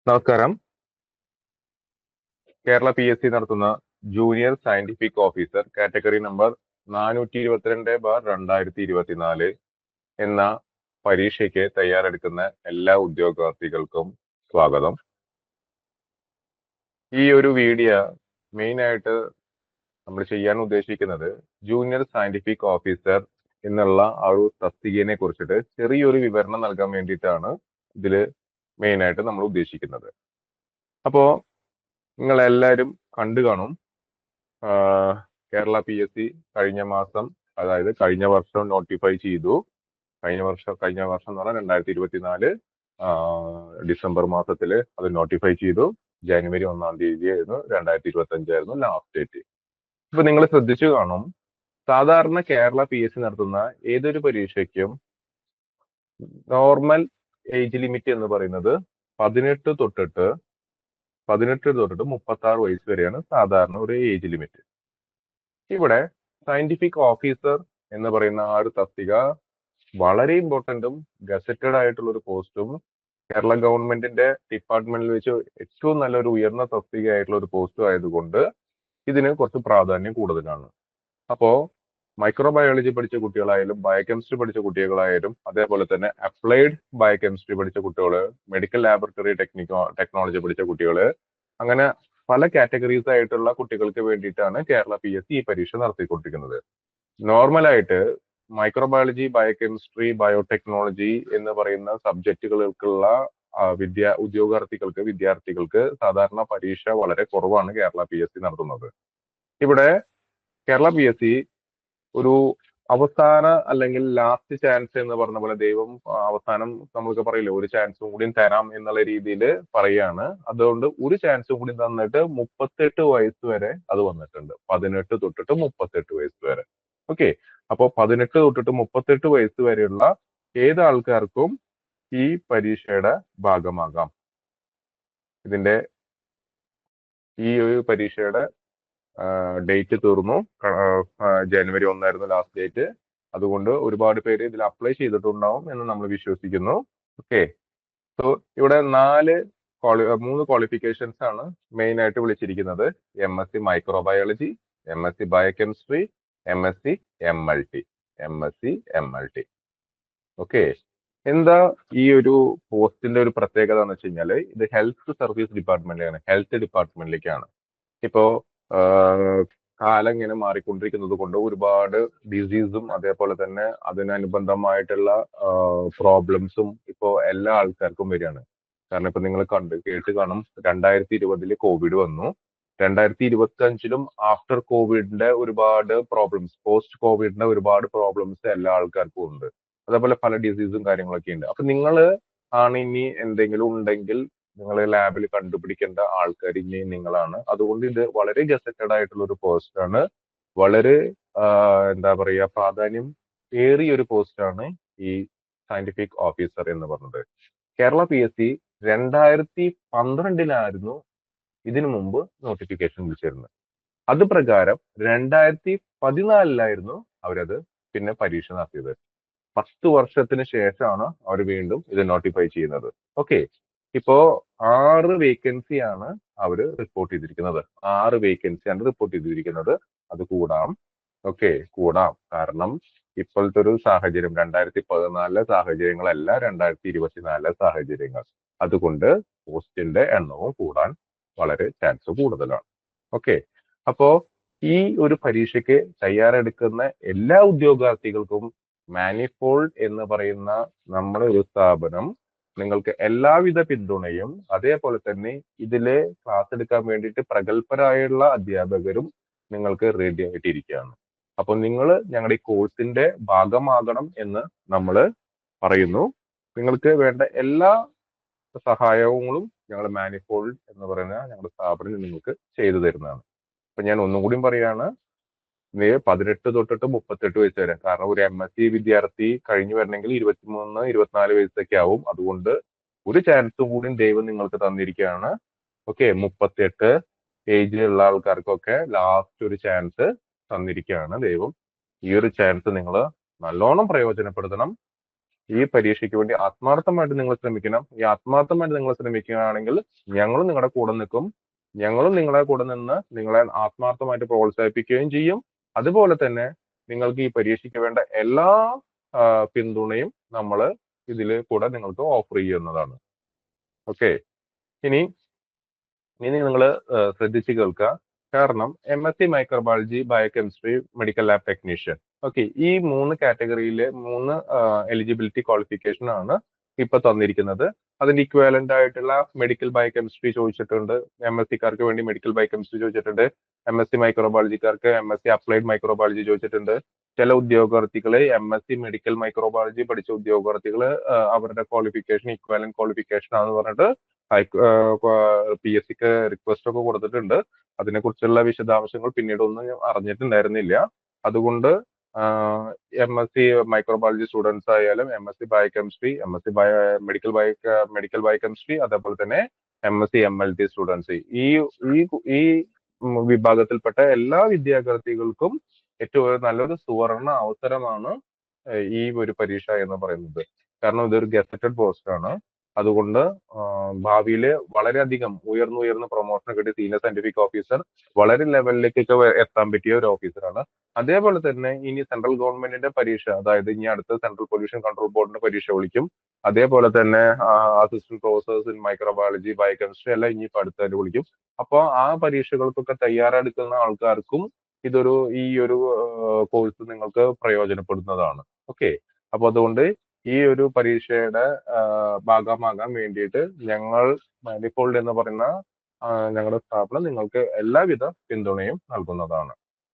നമസ്കാരം. കേരള PSC നടത്തുന്ന junior scientific officer category number 422/2024 എന്ന പരീക്ഷയ്ക്ക് തയ്യാറെടുക്കുന്ന എല്ലാ ഉദ്യോഗാർത്ഥികൾക്കും സ്വാഗതം. ഈ ഒരു വീഡിയോ മെയിൻ ആയിട്ട് നമ്മൾ ചെയ്യാൻ ഉദ്ദേശിക്കുന്നത് ജൂനിയർ സയന്റിഫിക് ഓഫീസർ എന്നുള്ള ആ ഒരു തസ്തികയെ കുറിച്ചിട്ട് ചെറിയൊരു വിവരണം നൽകാൻ വേണ്ടിയിട്ടാണ് ഇതില് മെയിൻ ആയിട്ട് നമ്മൾ ഉദ്ദേശിക്കുന്നത്. അപ്പോ നിങ്ങൾ എല്ലാവരും കണ്ടു കാണും. കേരള PSC കഴിഞ്ഞ മാസം, അതായത് കഴിഞ്ഞ വർഷം നോട്ടിഫൈ ചെയ്തു. കഴിഞ്ഞ വർഷം എന്ന് പറഞ്ഞാൽ 2024 ഡിസംബർ മാസത്തിൽ അത് നോട്ടിഫൈ ചെയ്തു. ജനുവരി 1-ാം തീയതി ആയിരുന്നു 2025 ആയിരുന്നു ലാസ്റ്റ് ഡേറ്റ്. ഇപ്പൊ നിങ്ങൾ ശ്രദ്ധിച്ചു കാണും, സാധാരണ കേരള PSC നടത്തുന്ന ഏതൊരു പരീക്ഷയ്ക്കും നോർമൽ ഏജ് ലിമിറ്റ് എന്ന് പറയുന്നത് 18 തൊട്ടിട്ട് 36 വയസ്സ് വരെയാണ് സാധാരണ ഒരു ഏജ് ലിമിറ്റ്. ഇവിടെ സയന്റിഫിക് ഓഫീസർ എന്ന് പറയുന്ന ആ ഒരു തസ്തിക വളരെ ഇമ്പോർട്ടന്റും ഗസറ്റഡ് ആയിട്ടുള്ള ഒരു പോസ്റ്റും കേരള ഗവൺമെന്റിന്റെ ഡിപ്പാർട്ട്മെന്റിൽ വെച്ച് ഏറ്റവും നല്ലൊരു ഉയർന്ന തസ്തിക ആയിട്ടുള്ള ഒരു പോസ്റ്റും ആയതുകൊണ്ട് ഇതിന് കുറച്ച് പ്രാധാന്യം കൂടുതലാണ്. അപ്പോ മൈക്രോബയോളജി പഠിച്ച കുട്ടികളായാലും ബയോകെമിസ്ട്രി പഠിച്ച കുട്ടികളായാലും അതേപോലെ തന്നെ അപ്ലൈഡ് ബയോകെമിസ്ട്രി പഠിച്ച കുട്ടികൾ, മെഡിക്കൽ ലാബറട്ടറി ടെക്നോളജി പഠിച്ച കുട്ടികൾ, അങ്ങനെ പല കാറ്റഗറീസ് ആയിട്ടുള്ള കുട്ടികൾക്ക് വേണ്ടിയിട്ടാണ് കേരള PSC ഈ പരീക്ഷ നടത്തിക്കൊണ്ടിരിക്കുന്നത്. നോർമലായിട്ട് മൈക്രോബയോളജി, ബയോകെമിസ്ട്രി, ബയോടെക്നോളജി എന്ന് പറയുന്ന സബ്ജക്റ്റുകൾക്കുള്ള വിദ്യാർത്ഥികൾക്ക് സാധാരണ പരീക്ഷ വളരെ കുറവാണ് കേരള PSC നടത്തുന്നത്. ഇവിടെ കേരള PSC ഒരു അവസാന അല്ലെങ്കിൽ ലാസ്റ്റ് ചാൻസ് എന്ന് പറഞ്ഞ പോലെ ദൈവം അവസാനം നമ്മൾക്ക് പറയില്ല, ഒരു ചാൻസും കൂടി തരാം എന്നുള്ള രീതിയിൽ പറയാണ്. അതുകൊണ്ട് ഒരു ചാൻസും കൂടി തന്നിട്ട് 38 വയസ്സ് വരെ അത് വന്നിട്ടുണ്ട്. 18 തൊട്ടിട്ട് 38 വയസ്സ് വരെ. ഓക്കെ, അപ്പോൾ 18 തൊട്ടിട്ട് 38 വയസ്സ് വരെയുള്ള ഏത് ആൾക്കാർക്കും ഈ പരീക്ഷയുടെ ഭാഗമാകാം. ഇതിന്റെ ഈ ഒരു പരീക്ഷയുടെ ഡേറ്റ് തീർന്നു. ജനുവരി 1 ആയിരുന്നു ലാസ്റ്റ് ഡേറ്റ്. അതുകൊണ്ട് ഒരുപാട് പേര് ഇതിൽ അപ്ലൈ ചെയ്തിട്ടുണ്ടാവും എന്ന് നമ്മൾ വിശ്വസിക്കുന്നു. ഓക്കെ, സോ ഇവിടെ 3 ക്വാളിഫിക്കേഷൻസ് ആണ് മെയിൻ ആയിട്ട് വിളിച്ചിരിക്കുന്നത്. MSc microbiology, MSc biochemistry, MSc MLT. Okay, എന്താ ഈ ഒരു പോസ്റ്റിന്റെ ഒരു പ്രത്യേകത എന്ന് വെച്ച് കഴിഞ്ഞാൽ ഇത് ഹെൽത്ത് സർവീസ് ഡിപ്പാർട്ട്മെന്റിലാണ്, ഹെൽത്ത് ഡിപ്പാർട്ട്മെന്റിലേക്കാണ്. ഇപ്പോ കാലം ഇങ്ങനെ മാറിക്കൊണ്ടിരിക്കുന്നത് കൊണ്ട് ഒരുപാട് ഡിസീസും അതേപോലെ തന്നെ അതിനനുബന്ധമായിട്ടുള്ള പ്രോബ്ലംസും ഇപ്പോൾ എല്ലാ ആൾക്കാർക്കും വരികയാണ്. കാരണം ഇപ്പൊ നിങ്ങൾ കേട്ട് കാണും, 2020 കോവിഡ് വന്നു. 2025 ആഫ്റ്റർ കോവിഡിന്റെ ഒരുപാട് പ്രോബ്ലംസ്, പോസ്റ്റ് കോവിഡിന്റെ ഒരുപാട് പ്രോബ്ലംസ് എല്ലാ ആൾക്കാർക്കും ഉണ്ട്. അതേപോലെ പല ഡിസീസും കാര്യങ്ങളൊക്കെ ഉണ്ട്. അപ്പൊ നിങ്ങൾ ആണ് ഇനി എന്തെങ്കിലും ഉണ്ടെങ്കിൽ നിങ്ങൾ ലാബിൽ കണ്ടുപിടിക്കേണ്ട ആൾക്കാർ ഇനി നിങ്ങളാണ്. അതുകൊണ്ട് ഇത് വളരെ ഗസറ്റഡ് ആയിട്ടുള്ള ഒരു പോസ്റ്റ് ആണ്. വളരെ എന്താ പറയുക, പ്രാധാന്യം ഏറിയ ഒരു പോസ്റ്റ് ആണ് ഈ സയന്റിഫിക് ഓഫീസർ എന്ന് പറഞ്ഞത്. കേരള PSC 2012 ഇതിനു മുമ്പ് നോട്ടിഫിക്കേഷൻ വിളിച്ചിരുന്നത്. അത് പ്രകാരം 2014 അവരത് പിന്നെ പരീക്ഷ നടത്തിയത്. 10 വർഷത്തിന് ശേഷമാണ് അവർ വീണ്ടും ഇത് നോട്ടിഫൈ ചെയ്യുന്നത്. ഓക്കെ, ഇപ്പോ 6 വേക്കൻസിയാണ് അവർ റിപ്പോർട്ട് ചെയ്തിരിക്കുന്നത്. 6 വേക്കൻസിയാണ് റിപ്പോർട്ട് ചെയ്തിരിക്കുന്നത്. അത് കൂടാം. ഓക്കെ, കൂടാം. കാരണം ഇപ്പോഴത്തെ ഒരു സാഹചര്യം 2014 സാഹചര്യങ്ങളല്ല 2024 സാഹചര്യങ്ങൾ. അതുകൊണ്ട് പോസ്റ്റിന്റെ എണ്ണവും കൂടാൻ വളരെ ചാൻസ് കൂടുതലാണ്. ഓക്കെ, അപ്പോ ഈ ഒരു പരീക്ഷയ്ക്ക് തയ്യാറെടുക്കുന്ന എല്ലാ ഉദ്യോഗാർത്ഥികൾക്കും മാനിഫോൾഡ് എന്ന് പറയുന്ന നമ്മുടെ ഒരു സ്ഥാപനം നിങ്ങൾക്ക് എല്ലാവിധ പിന്തുണയും അതേപോലെ തന്നെ ഇതിലെ ക്ലാസ് എടുക്കാൻ വേണ്ടിയിട്ട് പ്രഗത്ഭരായുള്ള അധ്യാപകരും നിങ്ങൾക്ക് റെഡി ആയിട്ടിരിക്കുകയാണ്. അപ്പൊ നിങ്ങൾ ഞങ്ങളുടെ ഈ കോഴ്സിന്റെ ഭാഗമാകണം എന്ന് നമ്മൾ പറയുന്നു. നിങ്ങൾക്ക് വേണ്ട എല്ലാ സഹായങ്ങളും ഞങ്ങൾ മാനിഫോൾഡ് എന്ന് പറയുന്ന ഞങ്ങളുടെ സ്ഥാപനം നിങ്ങൾക്ക് ചെയ്തു തരുന്നതാണ്. അപ്പൊ ഞാൻ ഒന്നും കൂടി പറയാണ്, 18 തൊട്ടിട്ട് 38 വയസ്സ് വരെ. കാരണം ഒരു MSc വിദ്യാർത്ഥി കഴിഞ്ഞു വരണമെങ്കിൽ 23-24 വയസ്സൊക്കെ ആവും. അതുകൊണ്ട് ഒരു ചാൻസ് കൂടി ദൈവം നിങ്ങൾക്ക് തന്നിരിക്കുകയാണ്. ഓക്കെ, 38 ഏജിലുള്ള ആൾക്കാർക്കൊക്കെ ലാസ്റ്റ് ഒരു ചാൻസ് തന്നിരിക്കുകയാണ് ദൈവം. ഈ ഒരു ചാൻസ് നിങ്ങൾ നല്ലോണം പ്രയോജനപ്പെടുത്തണം. ഈ പരീക്ഷയ്ക്ക് വേണ്ടി ആത്മാർത്ഥമായിട്ട് നിങ്ങൾ ശ്രമിക്കണം. ഈ ആത്മാർത്ഥമായിട്ട് നിങ്ങൾ ശ്രമിക്കുകയാണെങ്കിൽ ഞങ്ങളും നിങ്ങളുടെ കൂടെ നിൽക്കും. ഞങ്ങളും നിങ്ങളെ കൂടെ നിന്ന് നിങ്ങളെ ആത്മാർത്ഥമായിട്ട് പ്രോത്സാഹിപ്പിക്കുകയും ചെയ്യും. അതുപോലെ തന്നെ നിങ്ങൾക്ക് ഈ പരീക്ഷയ്ക്ക് വേണ്ട എല്ലാ പിന്തുണയും നമ്മൾ ഇതിൽ കൂടെ നിങ്ങൾക്ക് ഓഫർ ചെയ്യുന്നതാണ്. ഓക്കെ. ഇനി നിങ്ങൾ ശ്രദ്ധിച്ച് കേൾക്കുക. കാരണം MSc microbiology, biochemistry, medical lab technician, okay, ഈ 3 കാറ്റഗറിയിലെ 3 എലിജിബിലിറ്റി ക്വാളിഫിക്കേഷൻ ആണ് ഇപ്പൊ തന്നിരിക്കുന്നത്. അതിന്റെ ഇക്വാലന്റ് ആയിട്ടുള്ള മെഡിക്കൽ ബയോകെമിസ്ട്രി ചോദിച്ചിട്ടുണ്ട്. MScക്കാർക്ക് വേണ്ടി മെഡിക്കൽ ബയോകെമിസ്ട്രി ചോദിച്ചിട്ടുണ്ട്. MSc മൈക്രോബയോളജിക്കാർക്ക് MSc അപ്ലൈഡ് മൈക്രോബയോളജി ചോദിച്ചിട്ടുണ്ട്. ചില ഉദ്യോഗാർത്ഥികള് MSc മെഡിക്കൽ മൈക്രോബയോളജി പഠിച്ച ഉദ്യോഗാർത്ഥികള് അവരുടെ ക്വാളിഫിക്കേഷൻ ഇക്വാലന്റ് ക്വാളിഫിക്കേഷൻ ആണെന്ന് പറഞ്ഞിട്ട് PSCക്ക് റിക്വസ്റ്റ് ഒക്കെ കൊടുത്തിട്ടുണ്ട്. അതിനെക്കുറിച്ചുള്ള വിശദാംശങ്ങൾ പിന്നീട് ഒന്നും ഞാൻ അറിഞ്ഞിട്ടുണ്ടായിരുന്നില്ല. അതുകൊണ്ട് MSc മൈക്രോബയോളജി സ്റ്റുഡൻസ് ആയാലും MSc ബയോകെമിസ്ട്രി, മെഡിക്കൽ ബയോകെമിസ്ട്രി, അതേപോലെ തന്നെ MSc MLT സ്റ്റുഡൻസ്, ഈ ഈ ഈ വിഭാഗത്തിൽപ്പെട്ട എല്ലാ വിദ്യാർത്ഥികൾക്കും ഏറ്റവും നല്ലൊരു സുവർണ അവസരമാണ് ഈ ഒരു പരീക്ഷ എന്ന് പറയുന്നത്. കാരണം ഇതൊരു ഗസറ്റഡ് പോസ്റ്റ് ആണ്. അതുകൊണ്ട് ഭാവിയിൽ വളരെയധികം ഉയർന്ന പ്രൊമോഷൻ കിട്ടിയ സീനിയർ സയന്റിഫിക് ഓഫീസർ വളരെ ലെവലിലേക്കൊക്കെ എത്താൻ പറ്റിയ ഒരു ഓഫീസറാണ്. അതേപോലെ തന്നെ ഇനി സെൻട്രൽ ഗവൺമെന്റിന്റെ പരീക്ഷ, അതായത് ഇനി അടുത്ത സെൻട്രൽ പൊല്യൂഷൻ കൺട്രോൾ ബോർഡിന്റെ പരീക്ഷ വിളിക്കും. അതേപോലെ തന്നെ assistant professors in microbiology, biochemistry എല്ലാം ഇനിയിപ്പോൾ അടുത്തായിട്ട് വിളിക്കും. അപ്പോൾ ആ പരീക്ഷകൾക്കൊക്കെ തയ്യാറെടുക്കുന്ന ആൾക്കാർക്കും ഈ ഒരു കോഴ്സ് നിങ്ങൾക്ക് പ്രയോജനപ്പെടുന്നതാണ്. ഓക്കെ. അപ്പൊ അതുകൊണ്ട് ഈ ഒരു പരീക്ഷയുടെ ഭാഗമാകാൻ വേണ്ടിയിട്ട് ഞങ്ങൾ മാനിഫോൾഡ് എന്ന് പറയുന്ന ഞങ്ങളുടെ സ്ഥാപനം നിങ്ങൾക്ക് എല്ലാവിധ പിന്തുണയും നൽകുന്നതാണ്.